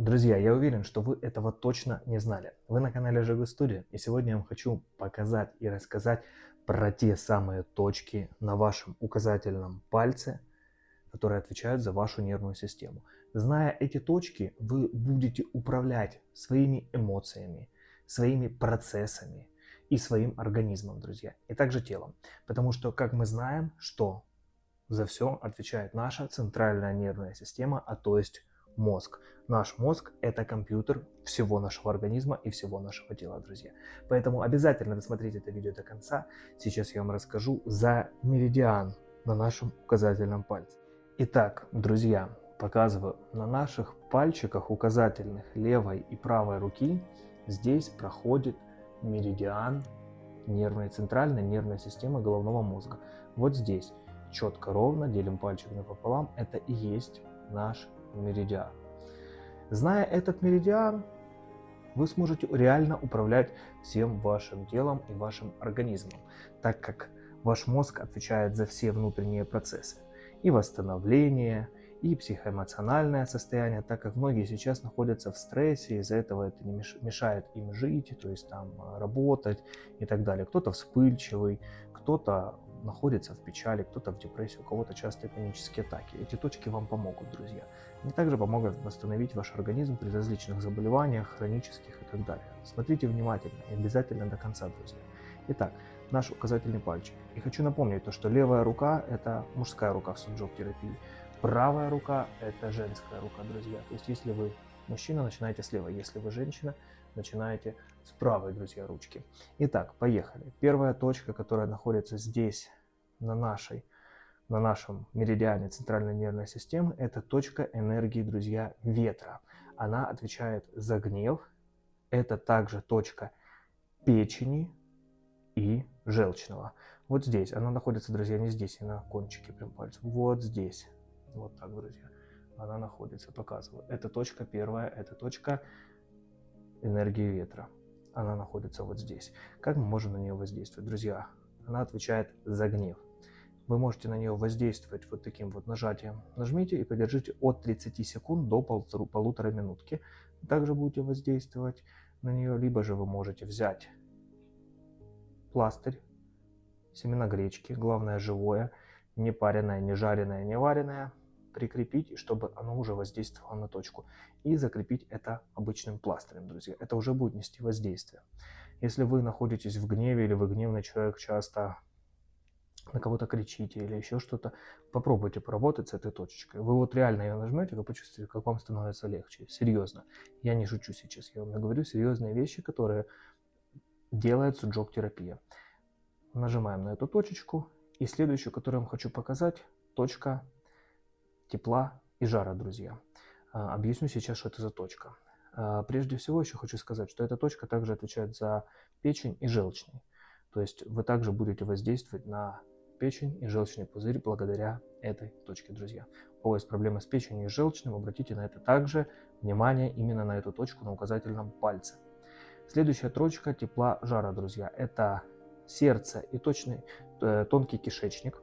Друзья, я уверен, что вы этого точно не знали. Вы на канале Живы Студия, и сегодня я вам хочу показать и рассказать про те самые точки на вашем указательном пальце, которые отвечают за вашу нервную систему. Зная эти точки, вы будете управлять своими эмоциями, своими процессами и своим организмом, друзья, и также телом. Потому что, как мы знаем, что за все отвечает наша центральная нервная система, а то есть мозг. Наш мозг – это компьютер всего нашего организма и всего нашего тела, друзья. Поэтому обязательно досмотрите это видео до конца. Сейчас я вам расскажу за меридиан на нашем указательном пальце. Итак, друзья, показываю на наших пальчиках указательных левой и правой руки. Здесь проходит меридиан центральной нервной системы головного мозга. Вот здесь четко, ровно делим пальчиками пополам, это и есть наш меридиан. Зная этот меридиан, вы сможете реально управлять всем вашим телом и вашим организмом, так как ваш мозг отвечает за все внутренние процессы и восстановление, и психоэмоциональное состояние, так как многие сейчас находятся в стрессе, из-за этого это не мешает им жить, то есть там работать и так далее. Кто-то вспыльчивый, кто-то находится в печали, кто-то в депрессии, у кого-то частые панические атаки. Эти точки вам помогут, друзья. Они также помогут восстановить ваш организм при различных заболеваниях, хронических и так далее. Смотрите внимательно и обязательно до конца, друзья. Итак, наш указательный пальчик. И хочу напомнить то, что левая рука – это мужская рука в суджок-терапии, правая рука – это женская рука, друзья. То есть, если вы мужчина, начинайте с левой, если вы женщина, начинаете с правой, друзья, ручки. Итак, поехали. Первая точка, которая находится здесь, на нашем меридиане центральной нервной системы, это точка энергии, друзья, ветра. Она отвечает за гнев. Это также точка печени и желчного. Вот здесь. Она находится, друзья, не здесь, а на кончике прям пальца. Вот здесь. Вот так, друзья. Она находится, показываю. Это точка первая, это точка энергии ветра. Она находится вот здесь. Как мы можем на нее воздействовать, друзья? Она отвечает за гнев. Вы можете на нее воздействовать вот таким вот нажатием. Нажмите и подержите от 30 секунд до полутора минутки. Также будете воздействовать на нее, либо же вы можете взять пластырь, семена гречки, главное живое, не пареное, не жареное, не вареное, прикрепить, чтобы оно уже воздействовало на точку. И закрепить это обычным пластырем, друзья. Это уже будет нести воздействие. Если вы находитесь в гневе или вы гневный человек, часто на кого-то кричите или еще что-то, попробуйте поработать с этой точечкой. Вы вот реально ее нажмете, вы почувствуете, как вам становится легче. Серьезно. Я не шучу сейчас, я вам говорю серьезные вещи, которые делает суджок-терапия. Нажимаем на эту точечку. И следующую, которую я вам хочу показать, точка тепла и жара, друзья. Объясню сейчас, что это за точка. Прежде всего, еще хочу сказать, что эта точка также отвечает за печень и желчный. То есть вы также будете воздействовать на печень и желчный пузырь благодаря этой точке, друзья. У кого есть проблемы с печенью и желчным, обратите на это также внимание именно на эту точку на указательном пальце. Следующая точка тепла жара, друзья, это сердце и тонкий кишечник,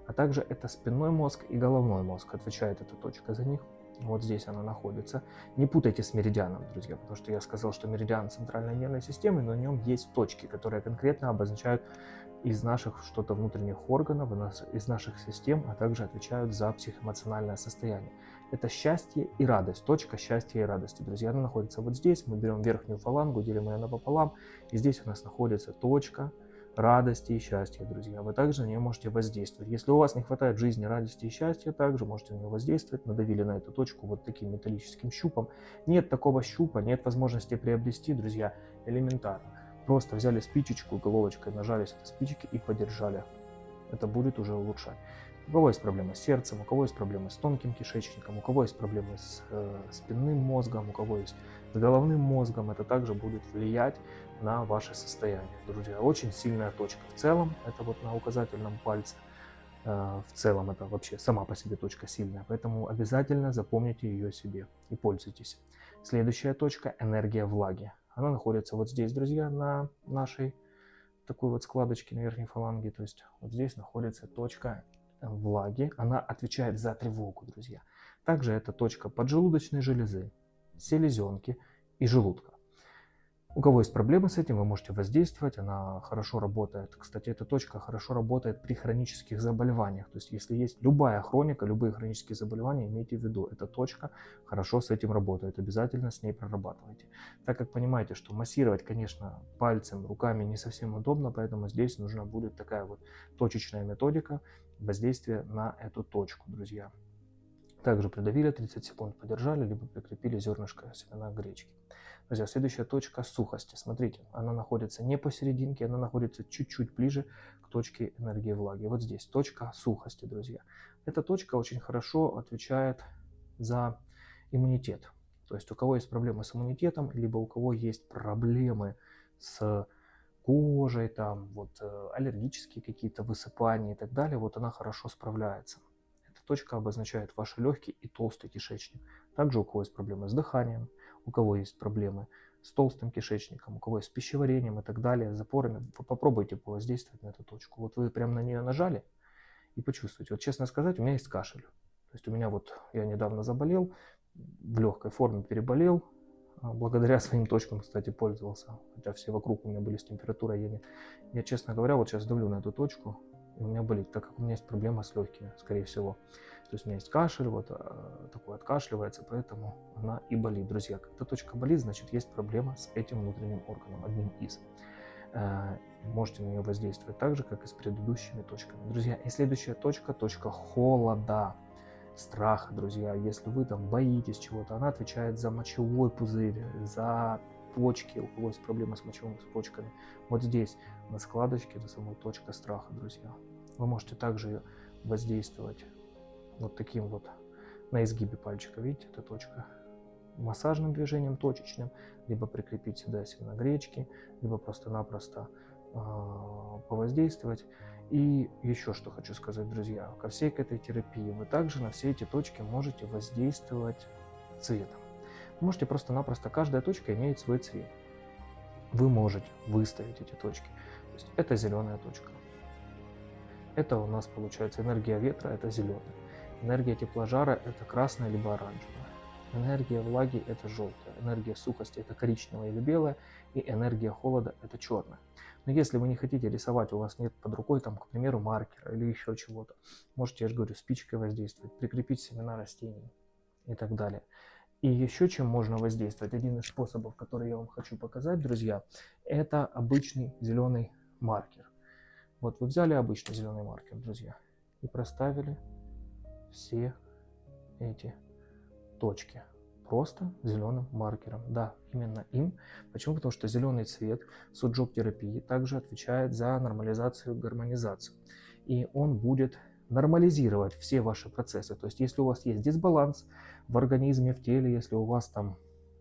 а также это спинной мозг и головной мозг, отвечает эта точка за них. Вот здесь она находится. Не путайте с меридианом, друзья, потому что я сказал, что меридиан центральной нервной системы, но в нем есть точки, которые конкретно обозначают из наших что-то внутренних органов, из наших систем, а также отвечают за психоэмоциональное состояние. Это счастье и радость, точка счастья и радости, друзья. Она находится вот здесь, мы берем верхнюю фалангу, делим ее напополам, и здесь у нас находится точка радости и счастья, друзья. Вы также на нее можете воздействовать. Если у вас не хватает жизни, радости и счастья, также можете на нее воздействовать. Надавили на эту точку вот таким металлическим щупом. Нет такого щупа, нет возможности приобрести, друзья, элементарно. Просто взяли спичечку, головочкой нажали с этой спички и подержали. Это будет уже улучшать. У кого есть проблемы с сердцем, у кого есть проблемы с тонким кишечником, у кого есть проблемы с спинным мозгом, у кого есть с головным мозгом, это также будет влиять на ваше состояние. Друзья, очень сильная точка. В целом, это вот на указательном пальце, в целом это вообще сама по себе точка сильная, поэтому обязательно запомните ее себе и пользуйтесь. Следующая точка – энергия влаги. Она находится вот здесь, друзья, на нашей такой вот складочке на верхней фаланге, то есть вот здесь находится точка влаги, она отвечает за тревогу, друзья. Также это точка поджелудочной железы, селезенки и желудка. У кого есть проблемы с этим, вы можете воздействовать, она хорошо работает. Кстати, эта точка хорошо работает при хронических заболеваниях. То есть, если есть любая хроника, любые хронические заболевания, имейте в виду, эта точка хорошо с этим работает. Обязательно с ней прорабатывайте. Так как понимаете, что массировать, конечно, пальцем, руками не совсем удобно, поэтому здесь нужна будет такая вот точечная методика воздействия на эту точку, друзья. Также придавили, 30 секунд подержали, либо прикрепили зернышко семена гречки. Друзья, следующая точка сухости. Смотрите, она находится не посерединке, она находится чуть-чуть ближе к точке энергии влаги. Вот здесь точка сухости, друзья. Эта точка очень хорошо отвечает за иммунитет. То есть у кого есть проблемы с иммунитетом, либо у кого есть проблемы с кожей, там, вот, аллергические какие-то высыпания и так далее, вот она хорошо справляется. Эта точка обозначает ваши легкие и толстый кишечник. Также у кого есть проблемы с дыханием, у кого есть проблемы с толстым кишечником, у кого есть с пищеварением и так далее, с запорами, вы попробуйте повоздействовать на эту точку. Вот вы прямо на нее нажали и почувствуйте. Вот честно сказать, у меня есть кашель. То есть у меня вот, я недавно заболел, в легкой форме переболел, благодаря своим точкам, кстати, пользовался, хотя все вокруг у меня были с температурой. Я, честно говоря, вот сейчас давлю на эту точку, и у меня болит, так как у меня есть проблема с легкими, скорее всего. То есть у меня есть кашель, вот такой откашливается, поэтому она и болит. Друзья, когда точка болит, значит есть проблема с этим внутренним органом, одним из. Можете на нее воздействовать так же, как и с предыдущими точками. Друзья, и следующая точка, точка холода, страха, друзья. Если вы там боитесь чего-то, она отвечает за мочевой пузырь, за почки, у кого есть проблемы с мочевыми почками. Вот здесь, на складочке, это самая точка страха, друзья. Вы можете также воздействовать вот таким вот на изгибе пальчика, видите, эта точка, массажным движением точечным, либо прикрепить сюда семена гречки, либо просто-напросто повоздействовать. И еще что хочу сказать, друзья, ко всей к этой терапии вы также на все эти точки можете воздействовать цветом. Вы можете просто-напросто, каждая точка имеет свой цвет. Вы можете выставить эти точки. То есть это зеленая точка. Это у нас получается энергия ветра, это зеленая. Энергия тепложара – это красная либо оранжевая. Энергия влаги – это желтая. Энергия сухости – это коричневая или белая. И энергия холода – это черная. Но если вы не хотите рисовать, у вас нет под рукой, там, к примеру, маркера или еще чего-то, можете, я же говорю, спичкой воздействовать, прикрепить семена растений и так далее. И еще чем можно воздействовать, один из способов, который я вам хочу показать, друзья, это обычный зеленый маркер. Вот вы взяли обычный зеленый маркер, друзья, и проставили все эти точки просто зеленым маркером. Да, именно им. Почему? Потому что зеленый цвет с уджог-терапии также отвечает за нормализацию, гармонизацию. И он будет нормализировать все ваши процессы. То есть, если у вас есть дисбаланс в организме, в теле, если у вас там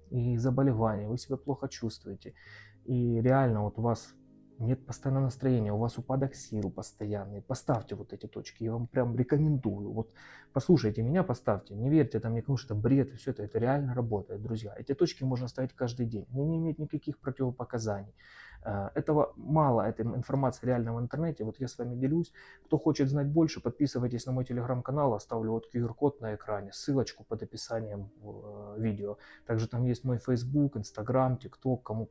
и заболевания, вы себя плохо чувствуете, и реально вот у вас нет постоянного настроения, у вас упадок сил постоянный, поставьте вот эти точки, я вам прям рекомендую. Вот послушайте меня, поставьте, не верьте там никому, что это бред и все это реально работает, друзья. Эти точки можно ставить каждый день, они не имеют никаких противопоказаний. Этого мало, этой информации реально в интернете, вот я с вами делюсь. Кто хочет знать больше, подписывайтесь на мой телеграм-канал, оставлю вот QR-код на экране, ссылочку под описанием видео. Также там есть мой Facebook, Instagram, TikTok, кому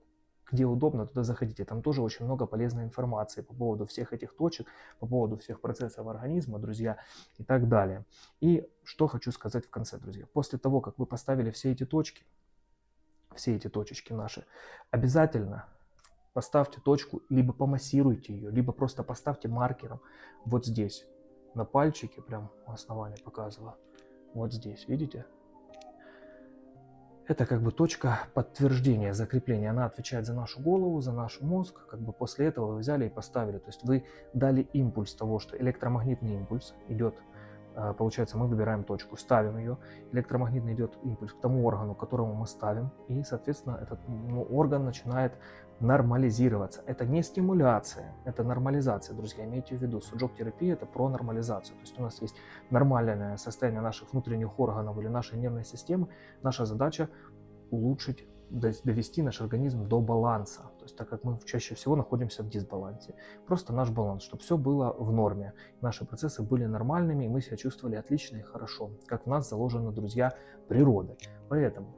где удобно, туда заходите. Там тоже очень много полезной информации по поводу всех этих точек, по поводу всех процессов организма, друзья, и так далее. И что хочу сказать в конце, друзья. После того, как вы поставили все эти точки, все эти точечки наши, обязательно поставьте точку, либо помассируйте ее, либо просто поставьте маркером вот здесь, на пальчике, прям у основания показываю, вот здесь, видите? Это как бы точка подтверждения, закрепления. Она отвечает за нашу голову, за наш мозг. Как бы после этого вы взяли и поставили. То есть вы дали импульс того, что электромагнитный импульс идет, получается, мы выбираем точку, ставим ее. Электромагнитный идет импульс к тому органу, которому мы ставим. И, соответственно, этот орган начинает нормализироваться. Это не стимуляция, это нормализация, друзья, имейте в виду. Суджок-терапия – это про нормализацию. То есть у нас есть нормальное состояние наших внутренних органов или нашей нервной системы. Наша задача улучшить, довести наш организм до баланса. То есть так как мы чаще всего находимся в дисбалансе. Просто наш баланс, чтобы все было в норме. Наши процессы были нормальными, и мы себя чувствовали отлично и хорошо. Как в нас заложено, друзья, природой. Поэтому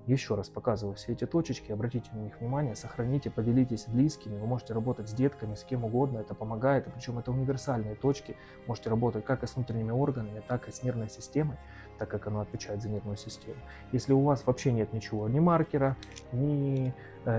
Еще раз показываю все эти точечки, обратите на них внимание, сохраните, поделитесь с близкими, вы можете работать с детками, с кем угодно, это помогает, причем это универсальные точки, можете работать как и с внутренними органами, так и с нервной системой, так как она отвечает за нервную систему. Если у вас вообще нет ничего, ни маркера, ни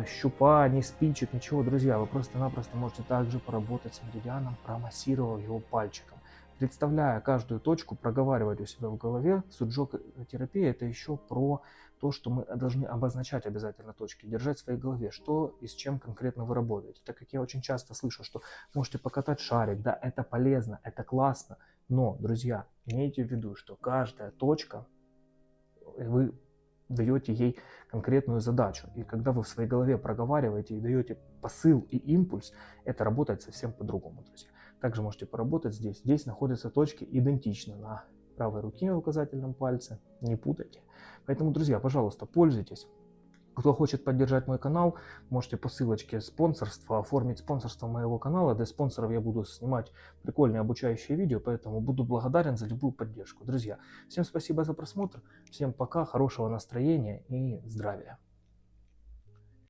щупа, ни спичек, ничего, друзья, вы просто-напросто можете также поработать с меридианом, промассировав его пальчиком. Представляя каждую точку, проговаривать у себя в голове. Суджок-терапия – это еще про то, что мы должны обозначать обязательно точки, держать в своей голове, что и с чем конкретно вы работаете. Так как я очень часто слышу, что можете покатать шарик, да, это полезно, это классно, но, друзья, имейте в виду, что каждая точка, вы даете ей конкретную задачу. И когда вы в своей голове проговариваете и даете посыл и импульс, это работает совсем по-другому, друзья. Также можете поработать здесь. Здесь находятся точки идентичны на правой руке указательном пальце, не путайте. Поэтому, друзья, пожалуйста, пользуйтесь. Кто хочет поддержать мой канал, можете по ссылочке спонсорства оформить спонсорство моего канала. Для спонсоров я буду снимать прикольные обучающие видео, поэтому буду благодарен за любую поддержку. Друзья, всем спасибо за просмотр, всем пока, хорошего настроения и здравия.